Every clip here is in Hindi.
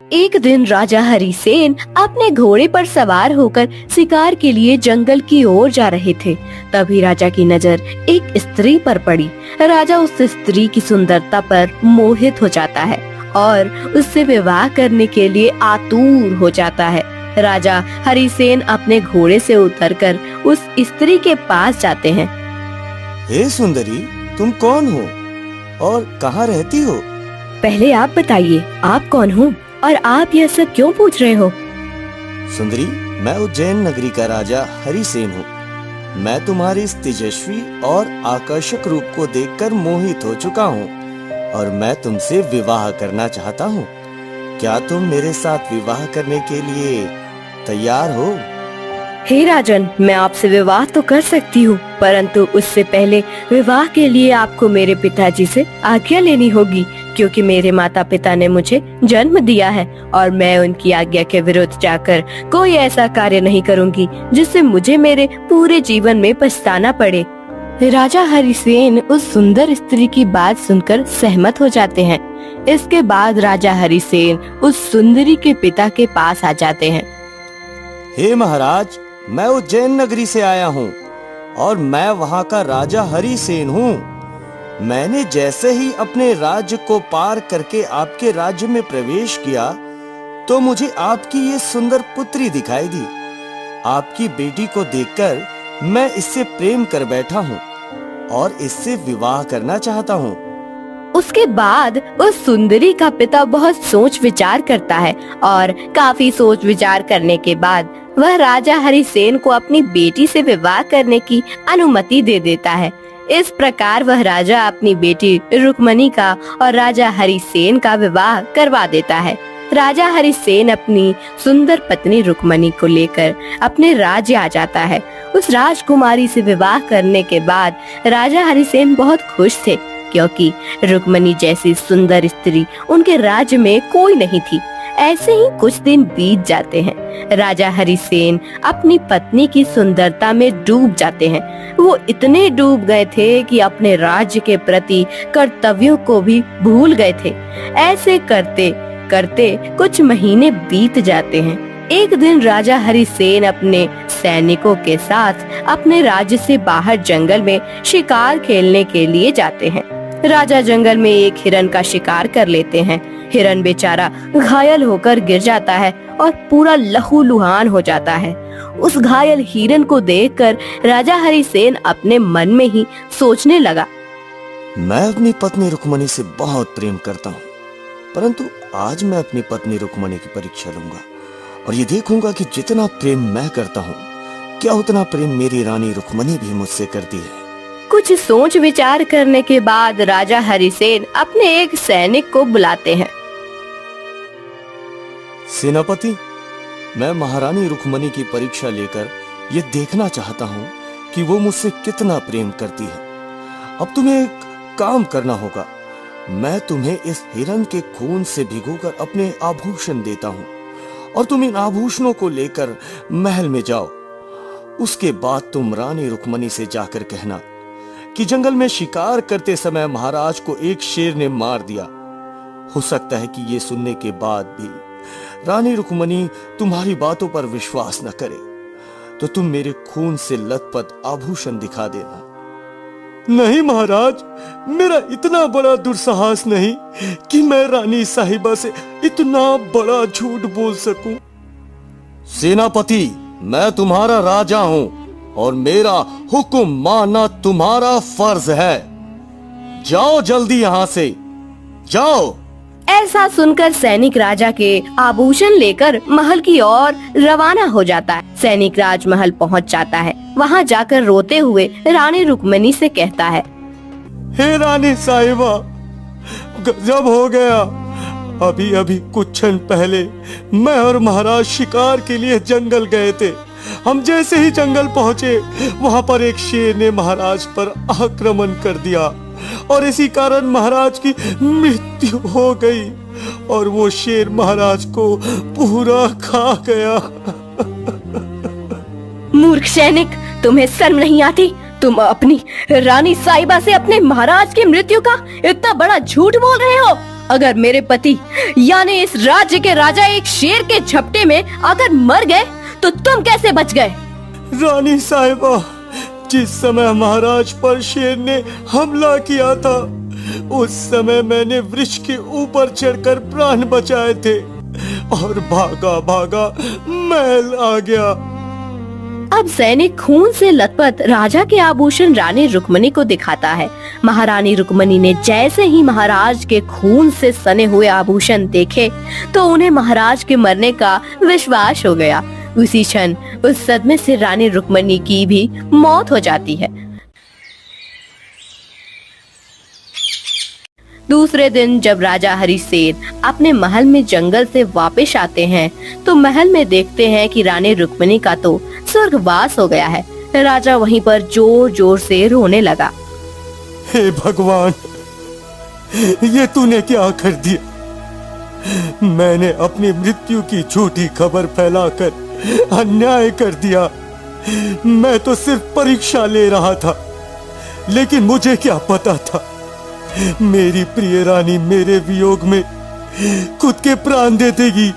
एक दिन राजा हरिसेन अपने घोड़े पर सवार होकर शिकार के लिए जंगल की ओर जा रहे थे। तभी राजा की नजर एक स्त्री पर पड़ी। राजा उस स्त्री की सुंदरता पर मोहित हो जाता है और उससे विवाह करने के लिए आतुर हो जाता है। राजा हरिसेन अपने घोड़े से उतरकर उस स्त्री के पास जाते हैं। हे सुंदरी, तुम कौन हो और कहाँ रहती हो? पहले आप बताइए, आप कौन हो और आप यह सब क्यों पूछ रहे हो? सुंदरी, मैं उज्जैन नगरी का राजा हरिसेन हूँ। मैं तुम्हारे इस तेजस्वी और आकर्षक रूप को देखकर मोहित हो चुका हूँ और मैं तुमसे विवाह करना चाहता हूँ। क्या तुम मेरे साथ विवाह करने के लिए तैयार हो? हे राजन, मैं आपसे विवाह तो कर सकती हूँ, परंतु उससे पहले विवाह के लिए आपको मेरे पिताजी से आज्ञा लेनी होगी, क्योंकि मेरे माता पिता ने मुझे जन्म दिया है और मैं उनकी आज्ञा के विरुद्ध जाकर कोई ऐसा कार्य नहीं करूँगी जिससे मुझे मेरे पूरे जीवन में पछताना पड़े। राजा हरिसेन उस सुंदर स्त्री की बात सुनकर सहमत हो जाते हैं। इसके बाद राजा हरिसेन उस सुंदरी के पिता के पास आ जाते हैं। हे महाराज, मैं उज्जैन नगरी से आया हूँ और मैं वहाँ का राजा हरिसेन हूँ। मैंने जैसे ही अपने राज्य को पार करके आपके राज्य में प्रवेश किया तो मुझे आपकी ये सुंदर पुत्री दिखाई दी। आपकी बेटी को देखकर मैं इससे प्रेम कर बैठा हूँ और इससे विवाह करना चाहता हूँ। उसके बाद उस सुंदरी का पिता बहुत सोच विचार करता है और काफी सोच विचार करने के बाद वह राजा हरिसेन को अपनी बेटी से विवाह करने की अनुमति दे देता है। इस प्रकार वह राजा अपनी बेटी रुक्मणी का और राजा हरिसेन का विवाह करवा देता है। राजा हरिसेन अपनी सुंदर पत्नी रुक्मणी को लेकर अपने राज्य आ जाता है। उस राजकुमारी से विवाह करने के बाद राजा हरिसेन बहुत खुश थे, क्योंकि रुक्मणी जैसी सुंदर स्त्री उनके राज्य में कोई नहीं थी। ऐसे ही कुछ दिन बीत जाते हैं। राजा हरिसेन अपनी पत्नी की सुंदरता में डूब जाते हैं। वो इतने डूब गए थे कि अपने राज्य के प्रति कर्तव्यों को भी भूल गए थे। ऐसे करते करते कुछ महीने बीत जाते हैं। एक दिन राजा हरिसेन अपने सैनिकों के साथ अपने राज्य से बाहर जंगल में शिकार खेलने के लिए जाते हैं। राजा जंगल में एक हिरन का शिकार कर लेते हैं। हिरन बेचारा घायल होकर गिर जाता है और पूरा लहूलुहान हो जाता है। उस घायल हिरन को देखकर राजा हरिसेन अपने मन में ही सोचने लगा, मैं अपनी पत्नी रुक्मणी से बहुत प्रेम करता हूँ, परंतु आज मैं अपनी पत्नी रुक्मणी की परीक्षा लूंगा और ये देखूंगा कि जितना प्रेम मैं करता हूँ, क्या उतना प्रेम मेरी रानी रुक्मणी भी मुझसे करती है। कुछ सोच विचार करने के बाद राजा हरिसेन अपने एक सैनिक को बुलाते हैं। सेनापति, मैं महारानी रुक्मणी की परीक्षा लेकर ये देखना चाहता हूँ कि वो मुझसे कितना प्रेम करती है। अब तुम्हें एक काम करना होगा। मैं तुम्हें इस हिरन के खून से भिगोकर अपने आभूषण देता हूँ और तुम इन आभूषणों को लेकर महल में जाओ। उसके बाद तुम रानी रुक्मणी से जाकर कहना कि जंगल में शिकार करते समय महाराज को एक शेर ने मार दिया। हो सकता है कि ये सुनने के बाद भी रानी रुक्मणी तुम्हारी बातों पर विश्वास न करे, तो तुम मेरे खून से लथपथ आभूषण दिखा देना। नहीं महाराज, मेरा इतना बड़ा दुस्साहस नहीं कि मैं रानी साहिबा से इतना बड़ा झूठ बोल सकूं। सेनापति, मैं तुम्हारा राजा हूं और मेरा हुक्म मानना तुम्हारा फर्ज है। जाओ जल्दी यहाँ से, जाओ। ऐसा सुनकर सैनिक राजा के आभूषण लेकर महल की ओर रवाना हो जाता है। सैनिक राजमहल पहुँच जाता है। वहाँ जाकर रोते हुए रानी रुक्मणी से कहता है, हे रानी साहिबा, गजब हो गया। अभी अभी कुछ क्षण पहले मैं और महाराज शिकार के लिए जंगल गए थे। हम जैसे ही जंगल पहुंचे, वहां पर एक शेर ने महाराज पर आक्रमण कर दिया और इसी कारण महाराज की मृत्यु हो गई और वो शेर महाराज को पूरा खा गया। मूर्ख सैनिक, तुम्हें शर्म नहीं आती? तुम अपनी रानी साहिबा से अपने महाराज की मृत्यु का इतना बड़ा झूठ बोल रहे हो अगर मेरे पति यानी इस राज्य के राजा एक शेर के झपटे में अगर मर गए तो तुम कैसे बच गए? रानी साहिबा, जिस समय महाराज पर शेर ने हमला किया था, उस समय मैंने वृक्ष के ऊपर चढ़कर प्राण बचाए थे और भागा भागा महल आ गया। अब सैनिक खून से लथपथ राजा के आभूषण रानी रुक्मणी को दिखाता है। महारानी रुक्मणी ने जैसे ही महाराज के खून से सने हुए आभूषण देखे तो उन्हें महाराज के मरने का विश्वास हो गया। उसी क्षण उस सदमे से रानी रुक्मणी की भी मौत हो जाती है। दूसरे दिन जब राजा हरिसेन अपने महल में जंगल से वापस आते हैं तो महल में देखते हैं कि रानी रुक्मणी का तो स्वर्गवास हो गया है। राजा वहीं पर जोर जोर से रोने लगा। हे भगवान, ये तूने क्या कर दिया? मैंने अपनी मृत्यु की झूठी खबर फैलाकर अन्याय कर दिया। मैं तो सिर्फ परीक्षा ले रहा था, लेकिन मुझे क्या पता था मेरी प्रिय रानी मेरे वियोग में खुद के प्राण दे देगी।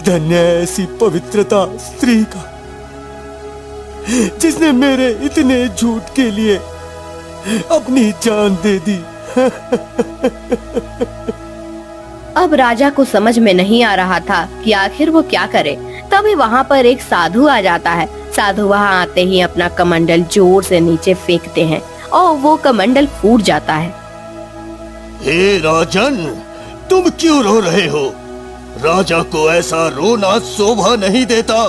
धन्य है ऐसी पवित्रता स्त्री का, जिसने मेरे इतने झूठ के लिए अपनी जान दे दी। अब राजा को समझ में नहीं आ रहा था कि आखिर वो क्या करे। तभी वहाँ पर एक साधु आ जाता है। साधु वहाँ आते ही अपना कमंडल जोर से नीचे फेंकते हैं और वो कमंडल फूट जाता है। हे राजन, तुम क्यों रो रहे हो? राजा को ऐसा रोना शोभा नहीं देता।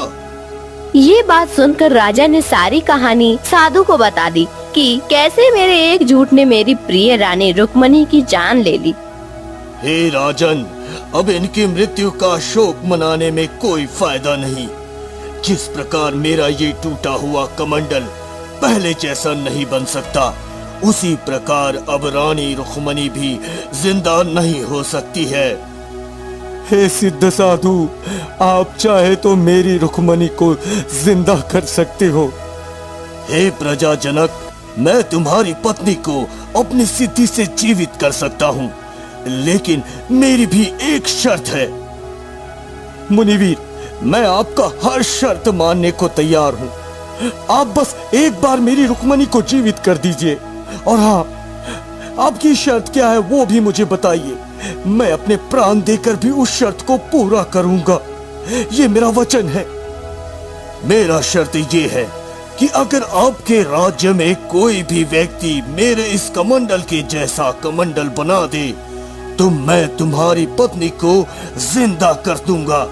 ये बात सुनकर राजा ने सारी कहानी साधु को बता दी कि कैसे मेरे एक झूठ ने मेरी प्रिय रानी रुक्मणी की जान ले ली। हे राजन, अब इनकी मृत्यु का शोक मनाने में कोई फायदा नहीं। जिस प्रकार मेरा ये टूटा हुआ कमंडल पहले जैसा नहीं बन सकता, उसी प्रकार अब रानी रुक्मणी भी जिंदा नहीं हो सकती है। हे सिद्ध साधु, आप चाहे तो मेरी रुक्मणी को जिंदा कर सकते हो। हे प्रजाजनक, मैं तुम्हारी पत्नी को अपनी सिद्धि से जीवित कर सकता हूँ, लेकिन मेरी भी एक शर्त है। मुनिवीर, मैं आपका हर शर्त मानने को तैयार हूँ। आप बस एक बार मेरी रुक्मणी को जीवित कर दीजिए। और हाँ, आपकी शर्त क्या है वो भी मुझे बताइए। मैं अपने प्राण देकर भी उस शर्त को पूरा करूंगा। ये मेरा वचन है। मेरा शर्त ये है कि अगर आपके राज्य में कोई भी व्यक्ति मेरे इस कमंडल के जैसा कमंडल बना दे तो मैं तुम्हारी पत्नी को जिंदा कर दूंगा।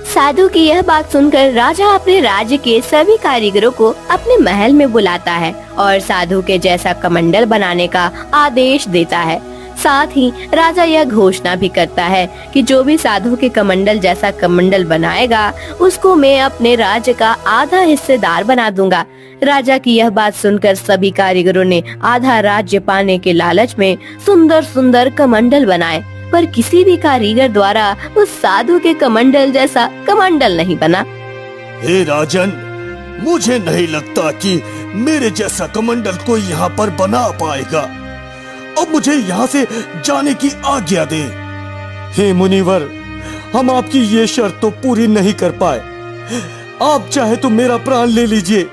साधु की यह बात सुनकर राजा अपने राज्य के सभी कारीगरों को अपने महल में बुलाता है और साधु के जैसा कमंडल बनाने का आदेश देता है। साथ ही राजा यह घोषणा भी करता है कि जो भी साधु के कमंडल जैसा कमंडल बनाएगा उसको मैं अपने राज्य का आधा हिस्सेदार बना दूंगा। राजा की यह बात सुनकर सभी कारीगरों ने आधा राज्य पाने के लालच में सुंदर सुंदर कमंडल बनाए, पर किसी भी कारीगर द्वारा उस साधु के कमंडल जैसा कमंडल नहीं बना। हे राजन, मुझे नहीं लगता कि मेरे जैसा कमंडल कोई यहाँ पर बना पाएगा। अब मुझे यहाँ से जाने की आज्ञा दे। हे मुनिवर, हम आपकी ये शर्त तो पूरी नहीं कर पाए। आप चाहे तो मेरा प्राण ले लीजिए,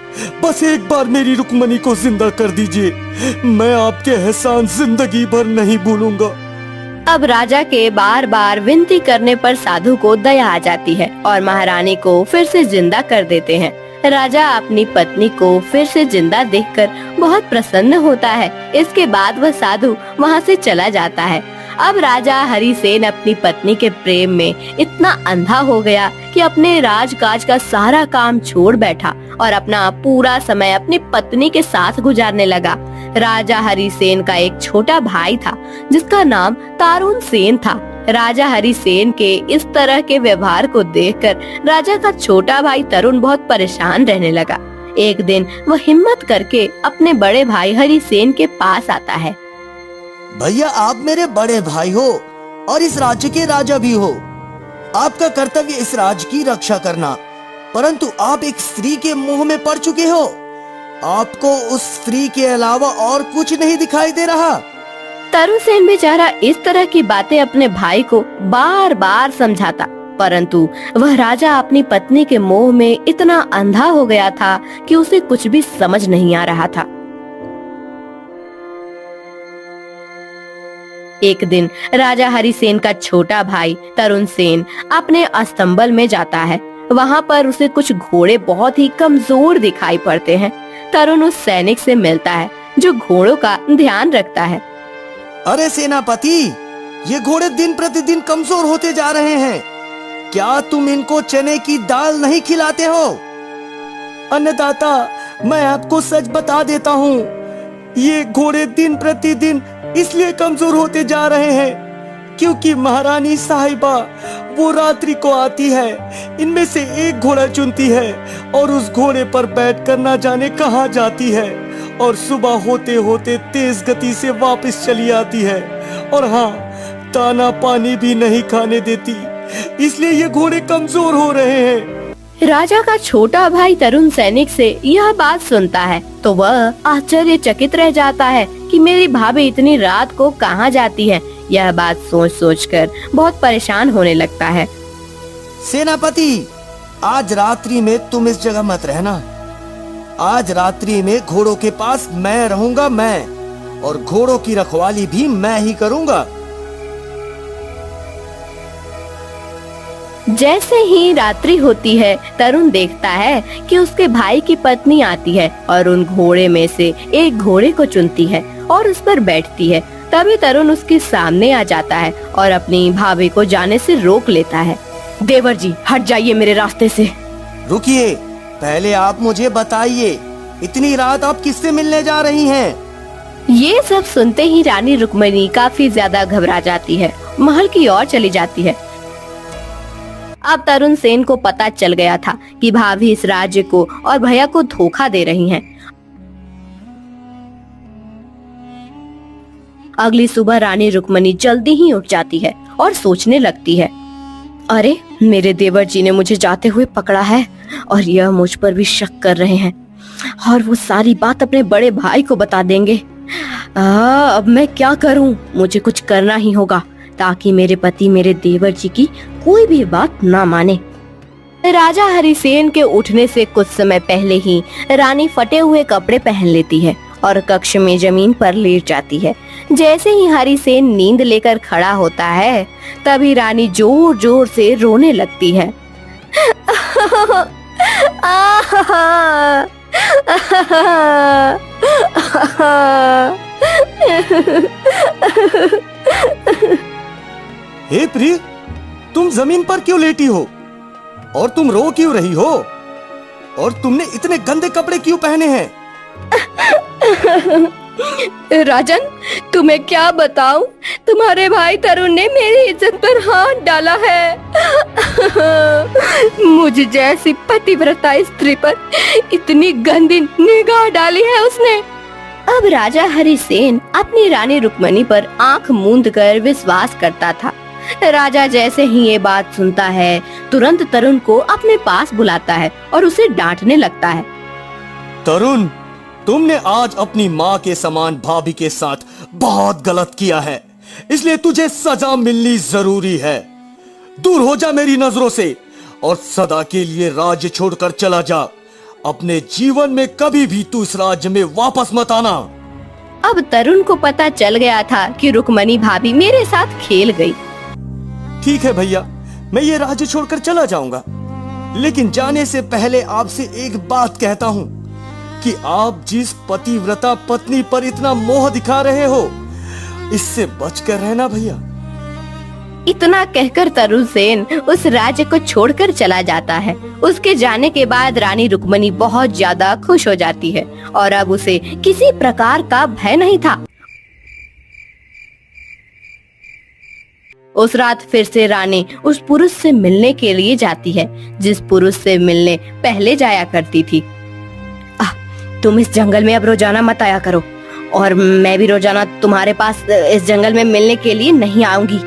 बस एक बार मेरी रुक्मणी को जिंदा कर दीजिए। मैं आपके एहसान जिंदगी भर नहीं भूलूंगा। अब राजा के बार बार विनती करने पर साधु को दया आ जाती है और महारानी को फिर से जिंदा कर देते हैं। राजा अपनी पत्नी को फिर से जिंदा देखकर बहुत प्रसन्न होता है। इसके बाद वह साधु वहां से चला जाता है। अब राजा हरिसेन अपनी पत्नी के प्रेम में इतना अंधा हो गया कि अपने राजकाज का सारा काम छोड़ बैठा और अपना पूरा समय अपनी पत्नी के साथ गुजारने लगा। राजा हरिसेन का एक छोटा भाई था जिसका नाम तारुण सेन था। राजा हरिसेन के इस तरह के व्यवहार को देखकर राजा का छोटा भाई तरुण बहुत परेशान रहने लगा। एक दिन वह हिम्मत करके अपने बड़े भाई हरिसेन के पास आता है। भैया, आप मेरे बड़े भाई हो और इस राज्य के राजा भी हो। आपका कर्तव्य इस राज्य की रक्षा करना, परंतु आप एक स्त्री के मोह में पड़ चुके हो। आपको उस स्त्री के अलावा और कुछ नहीं दिखाई दे रहा। तरुसेन बेचारा इस तरह की बातें अपने भाई को बार बार समझाता, परंतु वह राजा अपनी पत्नी के मोह में इतना अंधा हो गया था कि उसे कुछ भी समझ नहीं आ रहा था। एक दिन राजा हरिसेन का छोटा भाई तरुण सेन अपने अस्तंबल में जाता है। वहाँ पर उसे कुछ घोड़े बहुत ही कमजोर दिखाई पड़ते हैं। तरुण उस सैनिक से मिलता है जो घोड़ों का ध्यान रखता है। अरे सेनापति, ये घोड़े दिन प्रतिदिन कमजोर होते जा रहे हैं। क्या तुम इनको चने की दाल नहीं खिलाते हो? अन्नदाता, मैं आपको सच बता देता हूँ, ये घोड़े दिन प्रतिदिन इसलिए कमजोर होते जा रहे हैं क्योंकि महारानी साहिबा वो रात्रि को आती है, इनमें से एक घोड़ा चुनती है और उस घोड़े पर बैठकर ना जाने कहाँ जाती है और सुबह होते होते तेज गति से वापस चली आती है। और हाँ, दाना पानी भी नहीं खाने देती, इसलिए ये घोड़े कमजोर हो रहे हैं। राजा का छोटा भाई तरुण सैनिक से यह बात सुनता है तो वह आश्चर्यचकित रह जाता है कि मेरी भाभी इतनी रात को कहाँ जाती है। यह बात सोच सोच कर बहुत परेशान होने लगता है। सेनापति, आज रात्रि में तुम इस जगह मत रहना। आज रात्रि में घोड़ों के पास मैं रहूंगा, मैं, और घोड़ों की रखवाली भी मैं ही करूंगा। जैसे ही रात्रि होती है, तरुण देखता है कि उसके भाई की पत्नी आती है और उन घोड़े में से एक घोड़े को चुनती है और उस पर बैठती है। तभी तरुण उसके सामने आ जाता है और अपनी भाभी को जाने से रोक लेता है। देवर जी, हट जाइए मेरे रास्ते से। रुकिए, पहले आप मुझे बताइए, इतनी रात आप किससे मिलने जा रही हैं? ये सब सुनते ही रानी रुक्मिणी काफी ज्यादा घबरा जाती है, महल की ओर चली जाती है। अब तरुण सेन को पता चल गया था कि भाभी इस राज्य को और भैया को धोखा दे रही हैं। अगली सुबह रानी रुक्मिणी जल्दी ही उठ जाती है और सोचने लगती है, अरे मेरे देवर जी ने मुझे जाते हुए पकड़ा है और यह मुझ पर भी शक कर रहे हैं और वो सारी बात अपने बड़े भाई को बता देंगे। अब मैं क्या करूं? मुझे कुछ करना ही होगा ताकि मेरे पति मेरे देवर जी की कोई भी बात ना माने। राजा हरिसेन के उठने से कुछ समय पहले ही रानी फटे हुए कपड़े पहन लेती है और कक्ष में जमीन पर लेट जाती है। जैसे ही हरिसेन नींद लेकर खड़ा होता है, तभी रानी जोर जोर से रोने लगती है। हे प्रिय, तुम जमीन पर क्यों लेटी हो और तुम रो क्यों रही हो और तुमने इतने गंदे कपड़े क्यों पहने हैं? राजन, तुम्हें क्या बताऊं, तुम्हारे भाई तरुण ने मेरी इज्जत पर हाथ डाला है। मुझ जैसी पतिव्रता स्त्री पर इतनी गंदी निगाह डाली है उसने। अब राजा हरिसेन अपनी रानी रुक्मिणी पर आंख मूंद कर विश्वास करता था। राजा जैसे ही ये बात सुनता है, तुरंत तरुण को अपने पास बुलाता है और उसे डांटने लगता है। तरुण, तुमने आज अपनी माँ के समान भाभी के साथ बहुत गलत किया है, इसलिए तुझे सजा मिलनी जरूरी है। दूर हो जा मेरी नजरों से और सदा के लिए राज्य छोड़कर चला जा। अपने जीवन में कभी भी तू इस राज्य में वापस मत आना। अब तरुण को पता चल गया था कि रुक्मिणी भाभी मेरे साथ खेल गई। ठीक है भैया, मैं ये राज्य छोड़कर चला जाऊंगा, लेकिन जाने से पहले आपसे एक बात कहता हूँ कि आप जिस पतिव्रता पत्नी पर इतना मोह दिखा रहे हो, इससे बचकर रहना भैया। इतना कहकर तरुण सेन उस राज्य को छोड़कर चला जाता है। उसके जाने के बाद रानी रुक्मिणी बहुत ज्यादा खुश हो जाती है और अब उसे किसी प्रकार का भय नहीं था। उस रात फिर से रानी उस पुरुष से मिलने के लिए जाती है जिस पुरुष से मिलने पहले जाया करती थी। तुम इस जंगल में अब रोजाना मत आया करो और मैं भी रोजाना तुम्हारे पास इस जंगल में मिलने के लिए नहीं आऊंगी।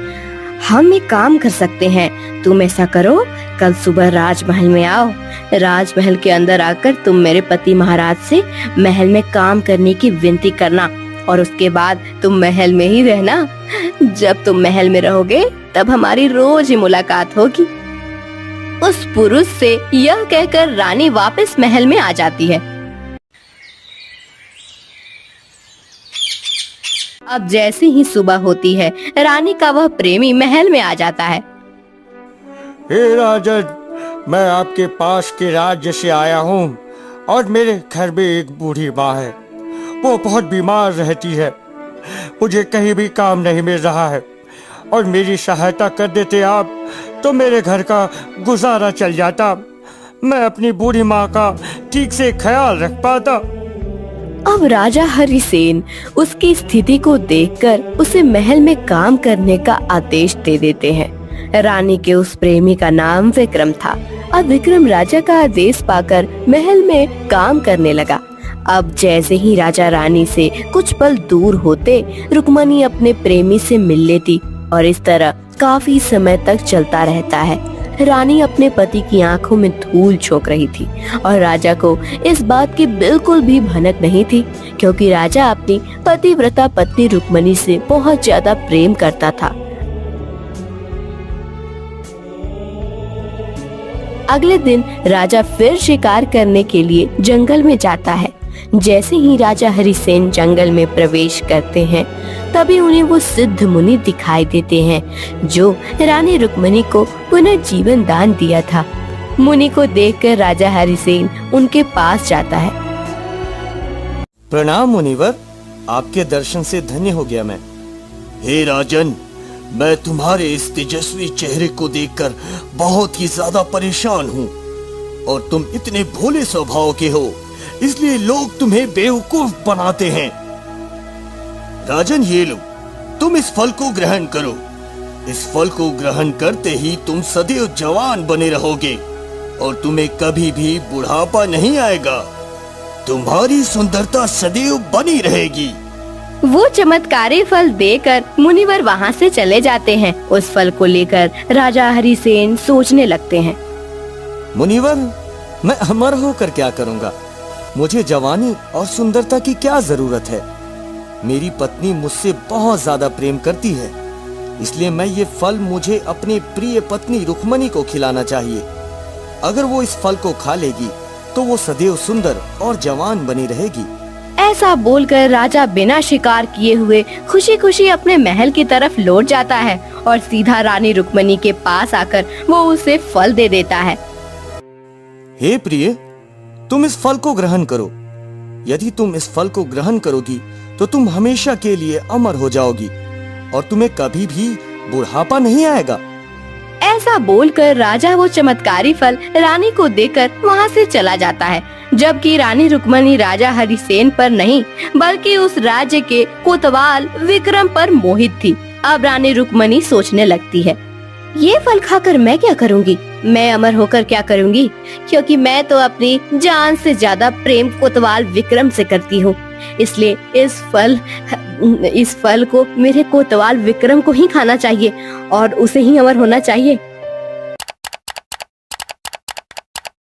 हम एक काम कर सकते हैं, तुम ऐसा करो, कल सुबह राजमहल में आओ। राजमहल के अंदर आकर तुम मेरे पति महाराज से महल में काम करने की विनती करना और उसके बाद तुम महल में ही रहना। जब तुम महल में रहोगे तब हमारी रोज ही मुलाकात होगी। उस पुरुष से यह कहकर रानी वापस महल में आ जाती है। अब जैसे ही सुबह होती है, रानी का वह प्रेमी महल में आ जाता है। हे राजन, मैं आपके पास के राज्य से आया हूँ और मेरे घर में एक बूढ़ी माँ है। वो बहुत बीमार रहती है। मुझे कहीं भी काम नहीं मिल रहा है और मेरी सहायता कर देते आप तो मेरे घर का गुजारा चल जाता। मैं अपनी बूढ़ी माँ का ठीक से ख्याल रख पाता। अब राजा हरिसेन उसकी स्थिति को देखकर उसे महल में काम करने का आदेश दे देते हैं। रानी के उस प्रेमी का नाम विक्रम था। अब विक्रम राजा का आदेश पाकर महल में काम करने लगा। अब जैसे ही राजा रानी से कुछ पल दूर होते, रुक्मणी अपने प्रेमी से मिल लेती और इस तरह काफी समय तक चलता रहता है। रानी अपने पति की आंखों में धूल झोंक रही थी और राजा को इस बात की बिल्कुल भी भनक नहीं थी, क्योंकि राजा अपनी पतिव्रता पत्नी रुक्मणी से बहुत ज्यादा प्रेम करता था। अगले दिन राजा फिर शिकार करने के लिए जंगल में जाता है। जैसे ही राजा हरिसेन जंगल में प्रवेश करते हैं, तभी उन्हें वो सिद्ध मुनि दिखाई देते हैं जो रानी रुक्मणी को पुनर्जीवन दान दिया था। मुनि को देखकर राजा हरिसेन उनके पास जाता है। प्रणाम मुनिवर, आपके दर्शन से धन्य हो गया मैं। हे राजन, मैं तुम्हारे इस तेजस्वी चेहरे को देखकर बहुत ही ज्यादा परेशान हूँ और तुम इतने भोले स्वभाव के हो, इसलिए लोग तुम्हें बेवकूफ बनाते हैं। राजन, ये लो, तुम इस फल को ग्रहण करो। इस फल को ग्रहण करते ही तुम सदैव जवान बने रहोगे और तुम्हें कभी भी बुढ़ापा नहीं आएगा। तुम्हारी सुंदरता सदैव बनी रहेगी। वो चमत्कारी फल देकर मुनिवर वहाँ से चले जाते हैं। उस फल को लेकर राजा हरिसेन सोचने लगते हैं। मुनिवर, मैं अमर होकर क्या करूँगा? मुझे जवानी और सुंदरता की क्या जरूरत है? मेरी पत्नी मुझसे बहुत ज्यादा प्रेम करती है, इसलिए मैं ये फल मुझे अपनी प्रिय पत्नी रुक्मणी को खिलाना चाहिए। अगर वो इस फल को खा लेगी तो वो सदैव सुंदर और जवान बनी रहेगी। ऐसा बोलकर राजा बिना शिकार किए हुए खुशी खुशी अपने महल की तरफ लौट जाता है और सीधा रानी रुक्मणी के पास आकर वो उसे फल दे देता है। हे प्रिय, तुम इस फल को ग्रहण करो। यदि तुम इस फल को ग्रहण करोगी तो तुम हमेशा के लिए अमर हो जाओगी और तुम्हें कभी भी बुढ़ापा नहीं आएगा। ऐसा बोलकर राजा वो चमत्कारी फल रानी को देकर वहाँ से चला जाता है, जबकि रानी रुक्मणी राजा हरिसेन पर नहीं बल्कि उस राज्य के कोतवाल विक्रम पर मोहित थी। अब रानी रुक्मणी सोचने लगती है, ये फल खाकर मैं क्या करूँगी? मैं अमर होकर क्या करूँगी? क्योंकि मैं तो अपनी जान से ज्यादा प्रेम कोतवाल विक्रम से करती हूँ, इसलिए इस फल को मेरे कोतवाल विक्रम को ही खाना चाहिए और उसे ही अमर होना चाहिए।